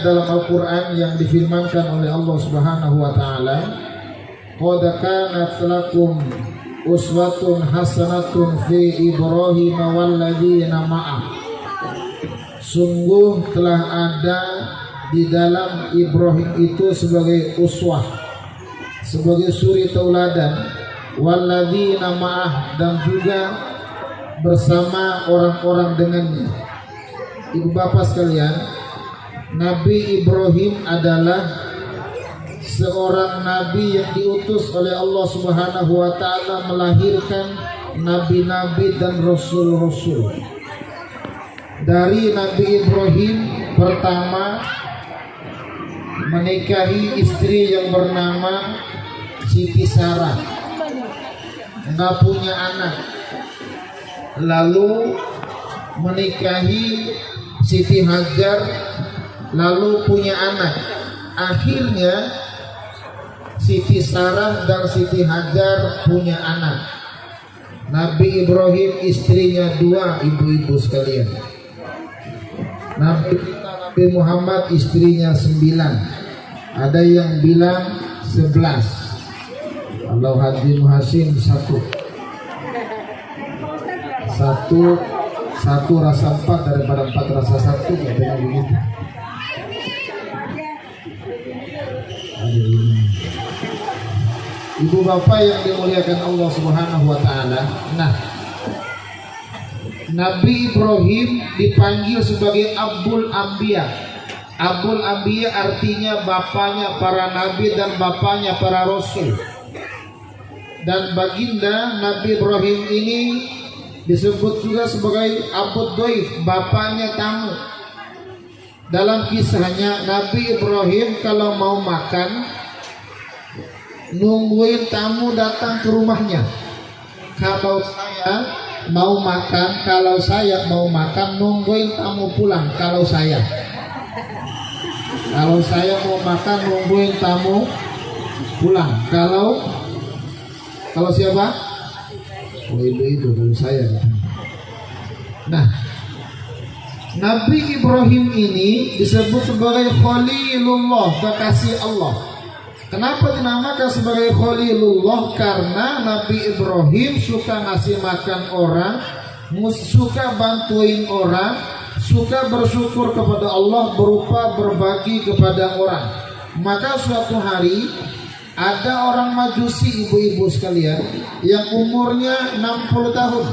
ayat dalam Al-Quran yang difirmankan oleh Allah Subhanahu wa Ta'ala, qad kanat lakum uswatun hasanatun fi Ibrahim walladzina ma'ah. Sungguh telah ada di dalam Ibrahim itu sebagai uswah, sebagai suri tauladan, walladzina ma'ah, dan juga bersama orang-orang dengannya. Ibu bapak sekalian, Nabi Ibrahim adalah seorang nabi yang diutus oleh Allah Subhanahu wa Ta'ala melahirkan nabi-nabi dan rasul-rasul. Dari Nabi Ibrahim pertama menikahi istri yang bernama Siti Sarah, nggak punya anak. Lalu menikahi Siti Hajar, lalu punya anak. Akhirnya Siti Sarah dan Siti Hajar punya anak. Nabi Ibrahim istrinya 2, ibu-ibu sekalian. Nabi Muhammad istrinya 9. Ada yang bilang 11. Allah Haji Muhasin 1. Satu rasa 4 daripada 4 rasa 1, katanya begitu. Ibu bapak yang dimuliakan Allah Subhanahu wa Ta'ala. Nah, Nabi Ibrahim dipanggil sebagai Abul Anbiya. Abul Anbiya artinya bapaknya para nabi dan bapaknya para rasul. Dan baginda Nabi Ibrahim ini disebut juga sebagai Abud Doif, bapaknya tamu. Dalam kisahnya, Nabi Ibrahim kalau mau makan nungguin tamu datang ke rumahnya. Kalau saya mau makan nungguin tamu pulang. Kalau saya mau makan nungguin tamu pulang. Kalau siapa? Oh, itu dari saya. Nah, Nabi Ibrahim ini disebut sebagai Khalilullah, kekasih Allah. Kenapa dinamakan sebagai Khalilullah? Karena Nabi Ibrahim suka ngasih makan orang, suka bantuin orang, suka bersyukur kepada Allah berupa berbagi kepada orang. Maka suatu hari ada orang Majusi, ibu-ibu sekalian, yang umurnya 60 tahun,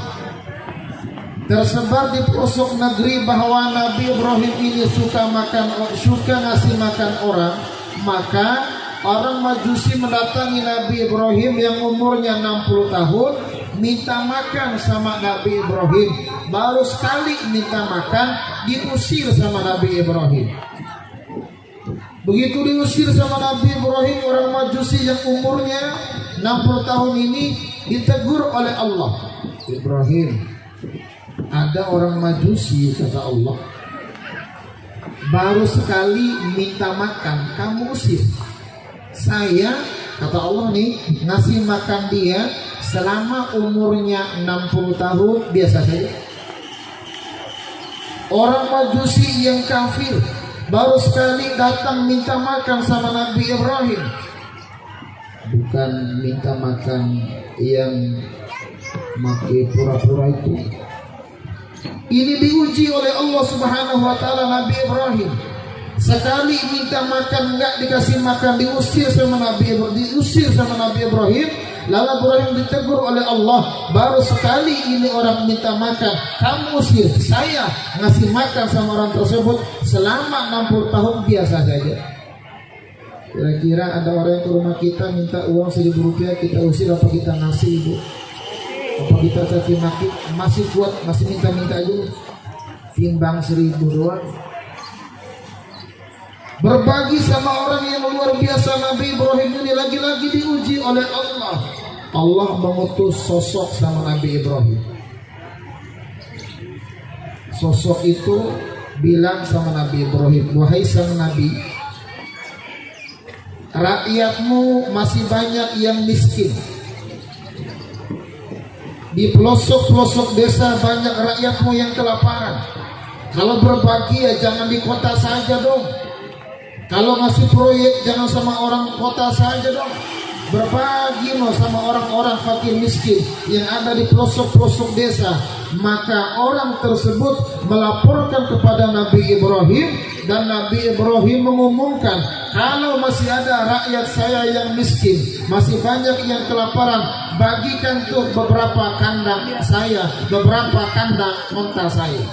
tersebar di pelosok negeri, bahwa Nabi Ibrahim ini suka ngasih makan orang. Maka orang Majusi mendatangi Nabi Ibrahim yang umurnya 60 tahun, minta makan sama Nabi Ibrahim. Baru sekali minta makan, diusir sama Nabi Ibrahim. Begitu diusir sama Nabi Ibrahim, orang Majusi yang umurnya 60 tahun ini ditegur oleh Allah. Ibrahim, ada orang Majusi, kata Allah, baru sekali minta makan, kamu usir. Saya, kata Allah nih, ngasih makan dia selama umurnya 60 tahun biasa saja. Orang Majusi yang kafir baru sekali datang minta makan sama Nabi Ibrahim. Bukan minta makan yang pakai pura-pura itu. Ini diuji oleh Allah Subhanahu wa Ta'ala Nabi Ibrahim. Sekali minta makan enggak dikasih makan, diusir sama Nabi Ibrahim. Lalu Ibrahim ditegur oleh Allah, baru sekali ini orang minta makan, kamu usir. Saya ngasih makan sama orang tersebut selama 60 tahun biasa saja. Kira-kira ada orang yang ke rumah kita minta uang 1.000 rupiah, kita usir apa kita ngasih, ibu? Apa kita caci maki? Masih kuat, masih minta-minta dulu. Timbang 1.000 doang. Berbagi sama orang yang luar biasa. Nabi Ibrahim ini lagi-lagi diuji oleh Allah. Allah mengutus sosok sama Nabi Ibrahim. Sosok itu bilang sama Nabi Ibrahim, wahai sang Nabi, rakyatmu masih banyak yang miskin. Di pelosok-pelosok desa banyak rakyatmu yang kelaparan. Kalau berbagi ya jangan di kota saja dong. Kalau ngasih proyek jangan sama orang kota saja dong. Berbagi loh sama orang-orang fakir miskin yang ada di pelosok-pelosok desa. Maka orang tersebut melaporkan kepada Nabi Ibrahim, dan Nabi Ibrahim mengumumkan, kalau masih ada rakyat saya yang miskin, masih banyak yang kelaparan, bagikan tuh beberapa kandang saya, beberapa kandang unta saya.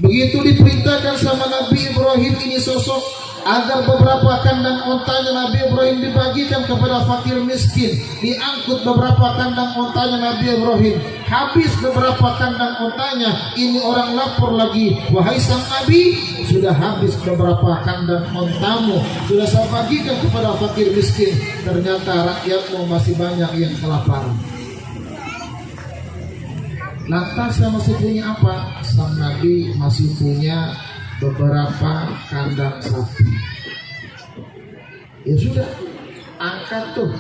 Begitu diperintahkan sama Nabi Ibrahim ini sosok, agar beberapa kandang ontanya Nabi Ibrahim dibagikan kepada fakir miskin. Diangkut beberapa kandang ontanya Nabi Ibrahim. Habis beberapa kandang ontanya, ini orang lapor lagi, wahai sang Nabi, sudah habis beberapa kandang ontamu, sudah saya bagikan kepada fakir miskin. Ternyata rakyatmu masih banyak yang kelaparan. Lantas saya masih punya apa? Sang Nabi masih punya beberapa kandang sapi. Ya sudah, angkat tuh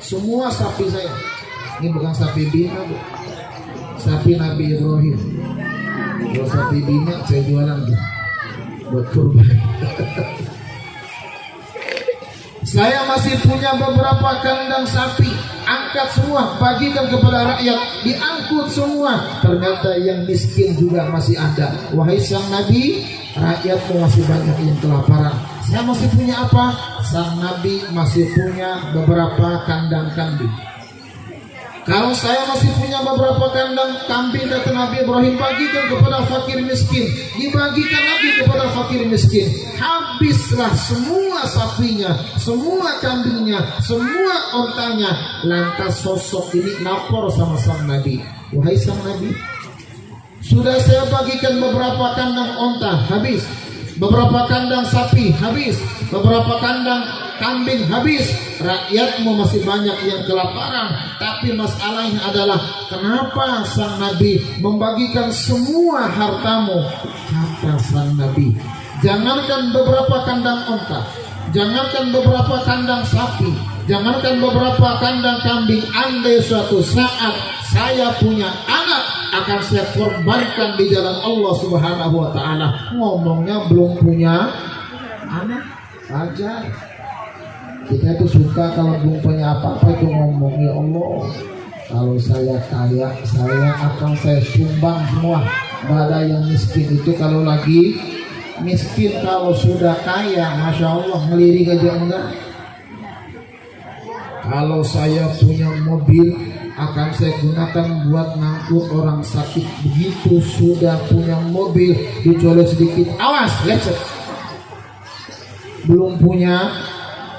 semua sapi saya. Ini bukan sapi bina, bu. Sapi Nabi Ibrahim. Kalau sapi bina saya jualan tuh buat kurban. Saya masih punya beberapa kandang sapi. Angkat semua, bagikan kepada rakyat. Diangkut semua. Ternyata yang miskin juga masih ada. Wahai sang Nabi, rakyatmu masih banyak yang kelaparan. Saya masih punya apa? Sang Nabi masih punya beberapa kandang kambing. Kalau saya masih punya beberapa kandang kambing, kata Nabi Ibrahim, bagikan kepada fakir miskin. Dibagikan lagi kepada fakir miskin. Habislah semua sapinya, semua kambingnya, semua ontanya. Lantas sosok ini lapor sama sang Nabi. Wahai sang Nabi, sudah saya bagikan beberapa kandang onta, habis. Beberapa kandang sapi, habis. Beberapa kandang kambing, habis. Rakyatmu masih banyak yang kelaparan. Tapi masalahnya adalah, kenapa sang Nabi membagikan semua hartamu? Kata sang Nabi, jangankan beberapa kandang onta, jangankan beberapa kandang sapi, jangankan beberapa kandang kambing, andai suatu saat saya punya anak, akan saya korbankan di jalan Allah Subhanahu wa ta'ala. Ngomongnya belum punya anak aja. Kita itu suka kalau belum punya apa-apa itu ngomong, ya Allah, kalau saya kaya, saya akan saya sumbang semua. Gak ada yang miskin itu kalau lagi miskin. Kalau sudah kaya, Masya Allah, ngelirik aja enggak. Kalau saya punya mobil, akan saya gunakan buat ngangkut orang sakit. Begitu sudah punya mobil, dicolek sedikit, awas, lecet. Belum punya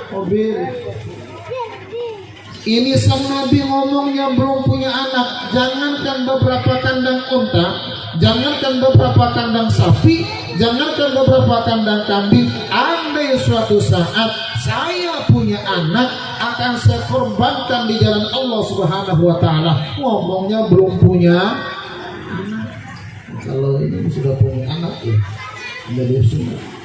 mobil. Ini sang Nabi ngomongnya belum punya anak. Jangankan beberapa kandang unta, jangankan beberapa kandang sapi, jangankan beberapa kandang kambing, andai suatu saat saya punya anak, akan saya korbankan di jalan Allah Subhanahu wa ta'ala. Ngomongnya belum punya anak. Kalau ini sudah punya anak ya, dari sunat.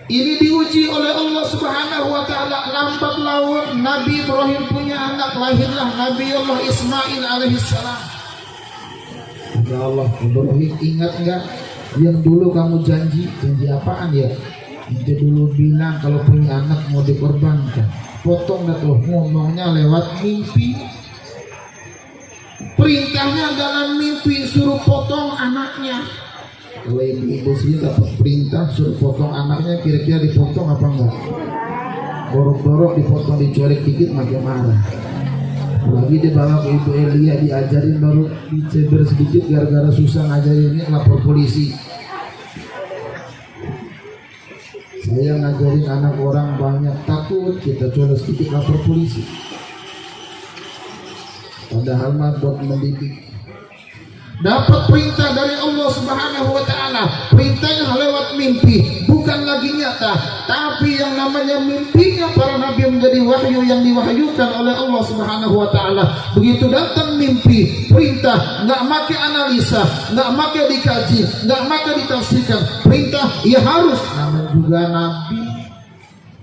Ini diuji oleh Allah Subhanahu wa ta'ala. Lambat laun Nabi Ibrahim punya anak, lahirlah Nabi Allah Ismail alaihissalam. Ya Allah, Ibrahim, ingat enggak yang dulu kamu janji apaan ya? Dia dulu bilang kalau punya anak mau dikorbankan. Potong dah tuh, ngomongnya lewat mimpi. Perintahnya dalam mimpi, suruh potong anaknya. Kalau ibu sih dapat perintah suruh potong anaknya, kira-kira dipotong apa enggak? Borok-borok dipotong, dicolek dikit makin marah. Lagi dibawa ke ibu Elia, diajarin baru diceber sedikit, gara-gara susah ngajarinnya lapor polisi. Saya ngajarin anak orang banyak, takut kita colek sedikit lapor polisi. Padahal mah buat mendidik. Dapat perintah dari Allah Subhanahu wa ta'ala, perintahnya lewat mimpi, bukan lagi nyata, tapi yang namanya mimpinya para nabi menjadi wahyu yang diwahyukan oleh Allah Subhanahu wa ta'ala. Begitu datang mimpi, perintah, nggak pakai analisa, nggak pakai dikaji, nggak pakai ditafsirkan, perintah ya harus. Namanya juga nabi.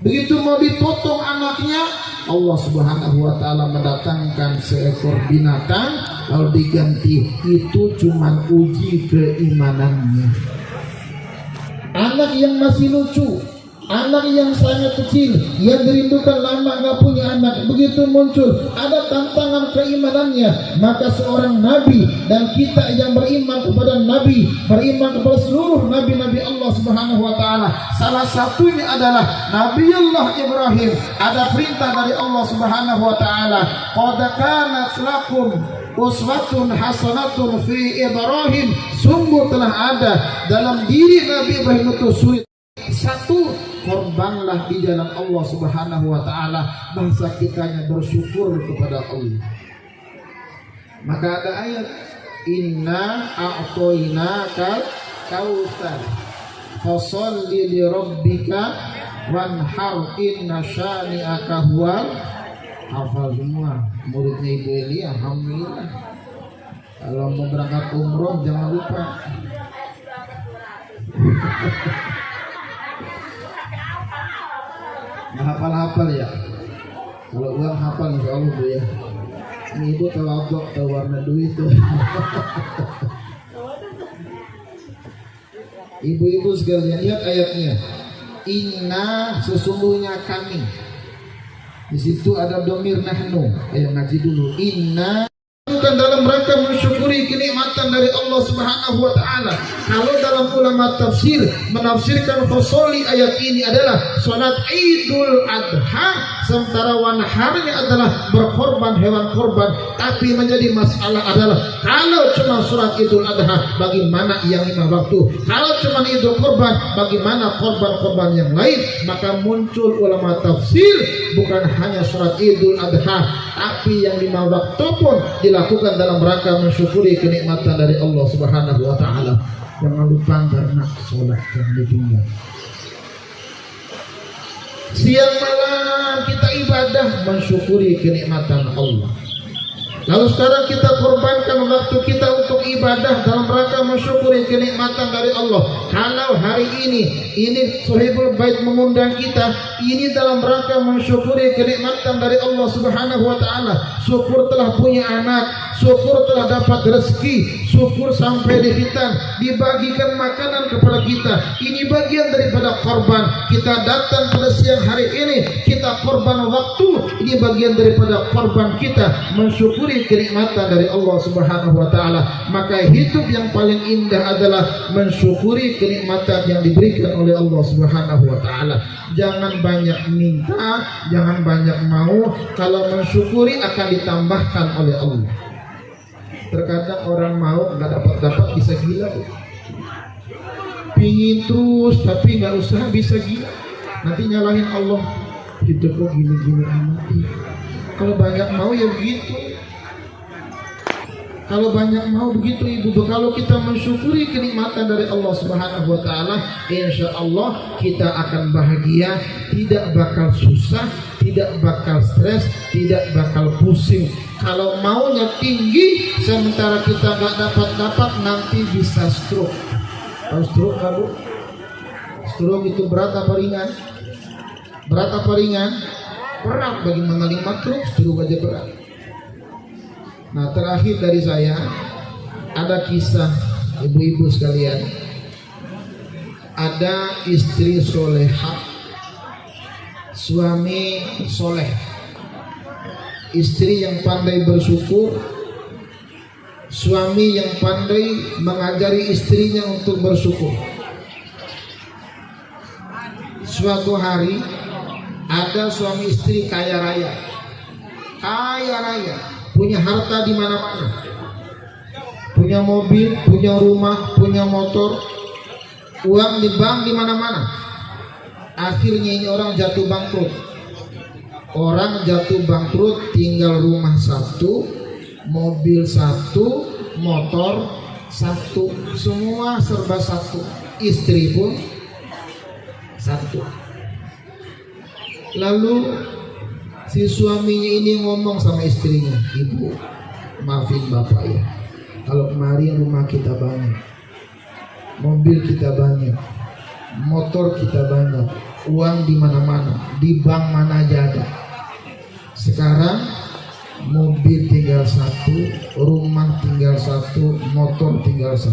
Begitu mau dipotong anaknya, Allah Subhanahu wa ta'ala mendatangkan seekor binatang, lalu diganti. Itu cuma uji keimanannya. Anda anak yang masih lucu, anak yang sangat kecil, yang dirindukan lama nggak punya anak, begitu muncul ada tantangan keimanannya, maka seorang nabi dan kita yang beriman kepada nabi, beriman kepada seluruh nabi-nabi Allah Subhanahu wa taala, salah satunya adalah Nabi Allah Ibrahim. Ada perintah dari Allah Subhanahu wa taala, qad kanat lakum uswatun hasanatun fi Ibrahim, sungguh telah ada dalam diri Nabi Ibrahim itu suri satu, korbanlah di jalan Allah Subhanahu wa taala. Bangsa kitanya bersyukur kepada Allah. Maka ada ayat, inna a'toinaka kautsar fasholli li rabbika wanhar inna syani'aka huwal. Hafal semua muridnya Ibu Eli, alhamdulillah. Kalau mau berangkat umroh jangan lupa. Hafal-hafal ya. Kalau uang hafal insya Allah Bu ya. Ini Ibu tawaduk, tahu warna duit tuh. Ibu-ibu sekalian, lihat ayatnya. Inna, sesungguhnya kami. Di situ ada domir nahnu. Ayo ngaji dulu. Inna, bukan dalam rangka mensyukuri kenikmatan dari Allah Subhanahu wa taala. Kalau dalam ulama tafsir menafsirkan fasoli ayat ini adalah salat Idul Adha, sementara wanharnya adalah berkorban hewan korban. Tapi menjadi masalah adalah kalau cuma surat Idul Adha, bagaimana yang 5 waktu? Kalau cuma Idul Korban, bagaimana korban-korban yang lain? Maka muncul ulama tafsir bukan hanya surat Idul Adha, tapi yang 5 waktu pun dilakukan dalam rangka mensyukuri kenikmatan dari Allah Subhanahu wa taala. Jangan lupa karena sholat yang ditinggal. Siang malam kita ibadah mensyukuri kenikmatan Allah. Lalu sekarang kita korbankan waktu kita untuk ibadah dalam rangka mensyukuri kenikmatan dari Allah. Kalau hari ini Sohibul Bait mengundang kita, ini dalam rangka mensyukuri kenikmatan dari Allah Subhanahu wa taala. Syukur telah punya anak, syukur telah dapat rezeki, syukur sampai di hitam, dibagikan makanan kepada kita. Ini bagian daripada korban. Kita datang pada siang hari ini, kita korban waktu. Ini bagian daripada korban kita mensyukuri kenikmatan dari Allah Subhanahu wa taala. Maka hidup yang paling indah adalah mensyukuri kenikmatan yang diberikan oleh Allah Subhanahu wa taala. Jangan banyak minta, jangan banyak mau. Kalau mensyukuri akan ditambahkan oleh Allah. Terkadang orang mau nggak dapat bisa gila. Pingin terus tapi nggak usaha bisa gila. Nanti nyalahin Allah. Hidup kok gini-gini amat. Kalau banyak mau ya begitu. Kalau banyak mau begitu Ibu. Kalau kita mensyukuri kenikmatan dari Allah Subhanahu wa taala, insya Allah kita akan bahagia, tidak bakal susah, tidak bakal stres, tidak bakal pusing. Kalau maunya tinggi sementara kita nggak dapat nanti bisa stroke. Tahu stroke nggak Bu? Stroke itu berat apa ringan? Berat apa ringan? Berat. Bagaimana 5 truk stroke aja berat. Nah, terakhir dari saya ada kisah ibu-ibu sekalian. Ada istri solehah, suami soleh, istri yang pandai bersyukur, suami yang pandai mengajari istrinya untuk bersyukur. Suatu hari ada suami istri kaya raya, punya harta di mana-mana, punya mobil, punya rumah, punya motor, uang di bank di mana-mana. Akhirnya ini orang jatuh bangkrut. Orang jatuh bangkrut, tinggal rumah 1, mobil 1, motor 1, semua serba 1, istri pun 1. Lalu si suaminya ini ngomong sama istrinya, ibu, maafin bapak ya, kalau kemarin rumah kita banyak, mobil kita banyak, motor kita banyak, uang di mana-mana, di bank mana aja ada. Sekarang mobil tinggal 1, rumah tinggal 1, motor tinggal 1.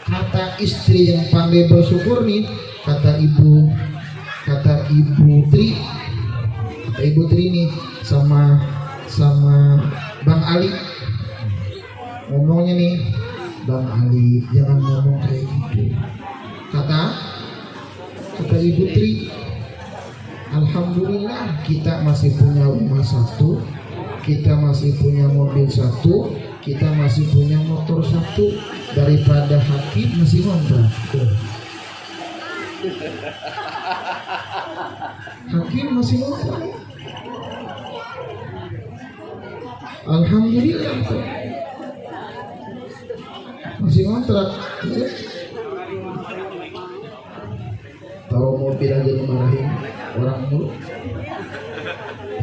Kata istri yang pandai bersyukur nih, kata ibu Tri nih sama Bang Ali ngomongnya nih, Bang Ali jangan ngomong kayak gitu. Kata Ibu Tri, alhamdulillah kita masih punya rumah satu, kita masih punya mobil satu, kita masih punya motor satu, daripada Hakim masih ngontrak. Hakim masih ngontrak. Alhamdulillah masih ngontrak. Taruh mobil aja dimarahin orang mulu.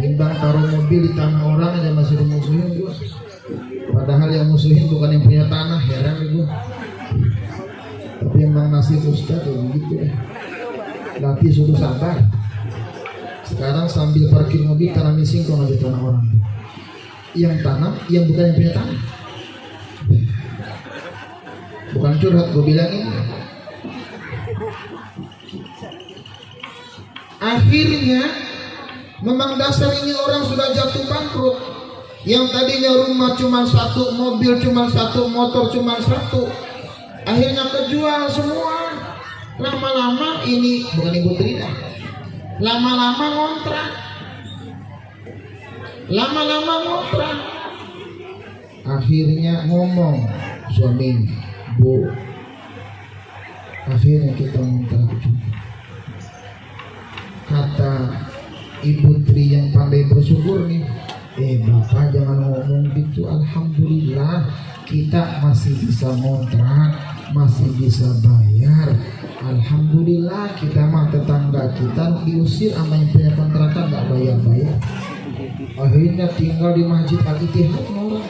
Timbang taruh mobil di tanah orang aja masih dimusuhin gua. Padahal yang musuhin bukan yang punya tanah, heran gua. Tapi emang nasib Ustaz kayak begitu ya. Latih suruh sabar. Sekarang sambil parkir mobil tanamin singkong aja tanah orang. Yang tanam, yang bukan yang punya tanah. Bukan curhat, gue bilang ini. Akhirnya memang dasar ini orang sudah jatuh bangkrut. Yang tadinya rumah cuma satu, mobil cuma satu, motor cuma satu, akhirnya kejual semua. Lama-lama ini bukan Ibu Tri, lama-lama ngontrak. Akhirnya ngomong suami, Bu, akhirnya kita ngontrak juga. Kata Ibu Tri yang pandai bersyukur nih, Bapak jangan ngomong gitu. Alhamdulillah kita masih bisa ngontrak, masih bisa bayar. Alhamdulillah kita mah tetangga kita diusir sama yang punya kontrakan nggak bayar-bayar. Akhirnya tinggal di Masjid Al-Ittihad orang.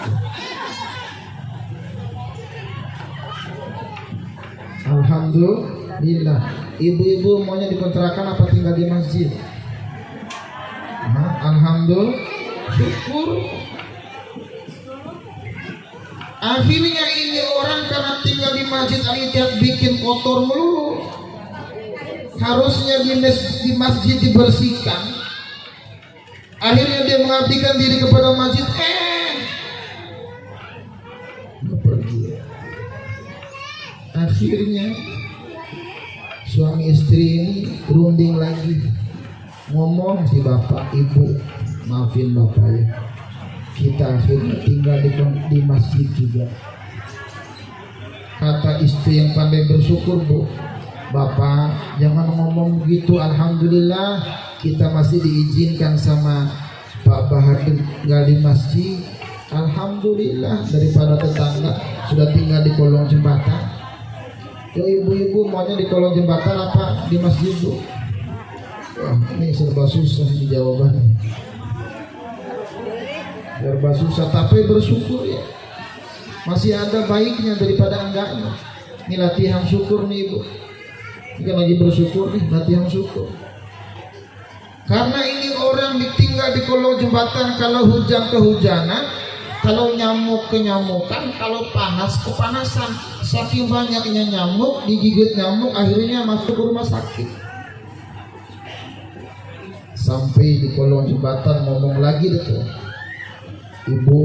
Alhamdulillah. Ibu-ibu maunya dikontrakan apa tinggal di masjid? Alhamdulillah, syukur. Akhirnya ini orang karena tinggal di Masjid Al-Ittihad bikin kotor melulu. Harusnya di masjid dibersihkan. Akhirnya dia mengabdikan diri kepada masjid. Pergi. Akhirnya suami istri ini runding lagi, ngomong si bapak, Ibu maafin bapak ya, kita akhirnya tinggal di masjid juga. Kata istri yang pandai bersyukur, Bu, Bapak jangan ngomong gitu. Alhamdulillah kita masih diizinkan sama Pak Bahar tinggal di masjid. Alhamdulillah daripada tetangga sudah tinggal di kolong jembatan. Ya ibu-ibu maunya di kolong jembatan apa di masjid, Bu? Wah, ini serba susah di jawabannya. Serba susah, tapi bersyukur ya. Masih ada baiknya daripada enggaknya. Ini latihan syukur nih, Ibu. Ini kan lagi bersyukur nih, latihan syukur. Karena ini orang ditinggal di kolong jembatan, kalau hujan kehujanan, kalau nyamuk kenyamukan, kalau panas kepanasan. Saking banyaknya nyamuk, digigit nyamuk, akhirnya masuk ke rumah sakit. Sampai di kolong jembatan ngomong lagi deh, Ibu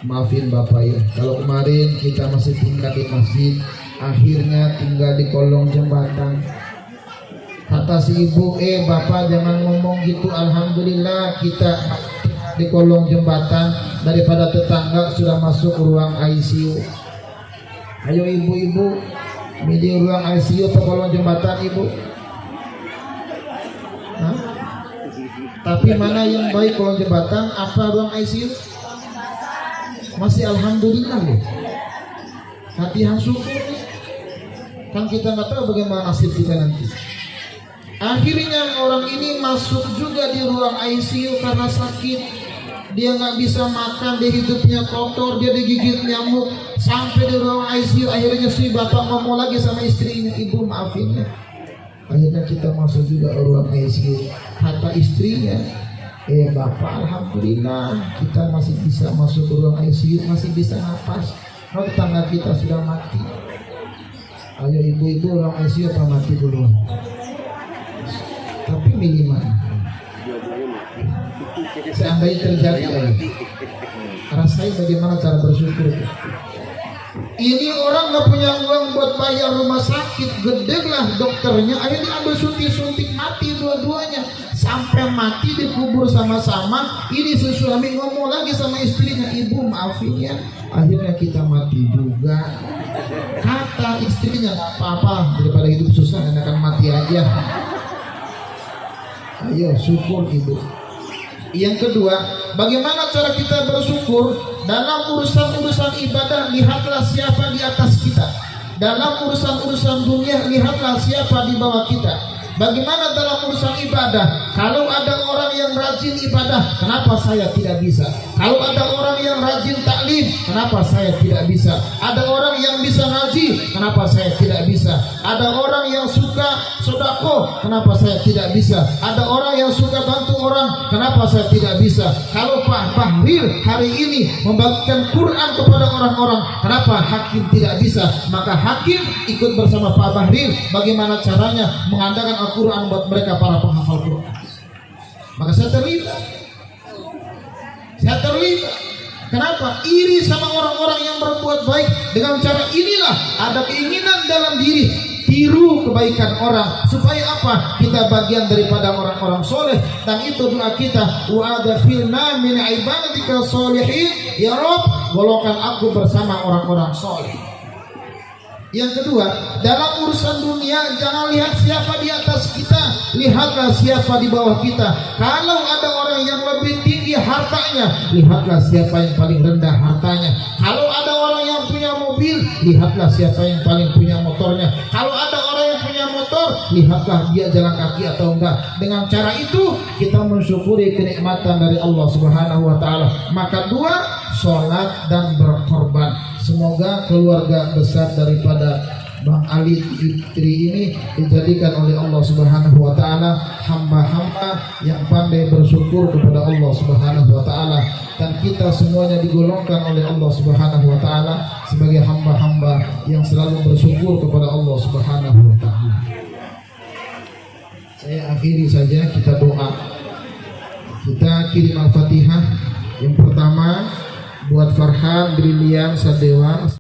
maafin Bapak ya, kalau kemarin kita masih tinggal di masjid, akhirnya tinggal di kolong jembatan. Kata si ibu, Bapak jangan ngomong gitu. Alhamdulillah kita di kolong jembatan daripada tetangga sudah masuk ruang ICU. Ayo ibu-ibu milih ruang ICU atau kolong jembatan, Ibu? Hah? Tapi mana yang baik, kolong jembatan apa ruang ICU? Masih alhamdulillah loh. Latihan syukur nih. Kan kita nggak tahu bagaimana nasib kita nanti. Akhirnya orang ini masuk juga di ruang ICU karena sakit. Dia nggak bisa makan, dia hidupnya kotor, dia digigit nyamuk. Sampai di ruang ICU, akhirnya si bapak ngomong lagi sama istrinya, Ibu maafin ya. Akhirnya kita masuk juga ke ruang ICU. Kata istrinya, Bapak alhamdulillah kita masih bisa masuk ke ruang ICU, masih bisa nafas. Kalau tetangga kita sudah mati. Ayo ibu-ibu orang ICU apa mati duluan? Tapi minimal. Seandainya terjadi lagi, rasain bagaimana cara bersyukur. Ini orang nggak punya uang buat bayar rumah sakit, gede lah dokternya, akhirnya ambil suntik mati dua-duanya, sampai mati dikubur sama-sama. Ini si suami ngomong lagi sama istrinya, ibu maafin ya, akhirnya kita mati juga. Kata istrinya, nggak apa-apa, daripada hidup susah enakan mati aja. Ayo syukur ibu. Yang kedua, bagaimana cara kita bersyukur dalam urusan-urusan ibadah? Lihatlah siapa di atas kita. Dalam urusan-urusan dunia, lihatlah siapa di bawah kita. Bagaimana dalam urusan ibadah? Kalau ada orang yang rajin ibadah, kenapa saya tidak bisa? Kalau ada orang yang rajin taklim, kenapa saya tidak bisa? Ada orang yang bisa ngaji, kenapa saya tidak bisa? Ada orang yang suka sedekah, kenapa saya tidak bisa? Ada orang yang suka bantu orang, kenapa saya tidak bisa? Kalau Pak Bahlil hari ini membagikan Quran kepada orang-orang, kenapa Hakim tidak bisa? Maka Hakim ikut bersama Pak Bahlil. Bagaimana caranya mengadakan Al-Quran buat mereka para penghafal Quran. Maka saya terlibat. Kenapa? Iri sama orang-orang yang berbuat baik. Dengan cara inilah ada keinginan dalam diri, tiru kebaikan orang. Supaya apa? Kita bagian daripada orang-orang soleh. Dan itu doa kita, wa adkhilna min ibadatika sholihin, ya Rabb, golongkan aku bersama orang-orang soleh. Yang kedua, dalam urusan dunia jangan lihat siapa di atas kita, lihatlah siapa di bawah kita. Kalau ada orang yang lebih tinggi hartanya, lihatlah siapa yang paling rendah hartanya. Kalau ada orang yang punya mobil, lihatlah siapa yang paling punya motornya. Kalau ada orang yang punya motor, lihatlah dia jalan kaki atau enggak. Dengan cara itu kita mensyukuri kenikmatan dari Allah Subhanahu wa taala. Maka dua, sholat dan berkorban. Semoga keluarga besar daripada Bang Ali Fitri ini dijadikan oleh Allah Subhanahu wa taala hamba-hamba yang pandai bersyukur kepada Allah Subhanahu wa taala, dan kita semuanya digolongkan oleh Allah Subhanahu wa taala sebagai hamba-hamba yang selalu bersyukur kepada Allah Subhanahu wa taala. Saya akhiri saja, kita doa. Kita kirim Al-Fatihah. Yang pertama buat Farhan Brilian Sadewa.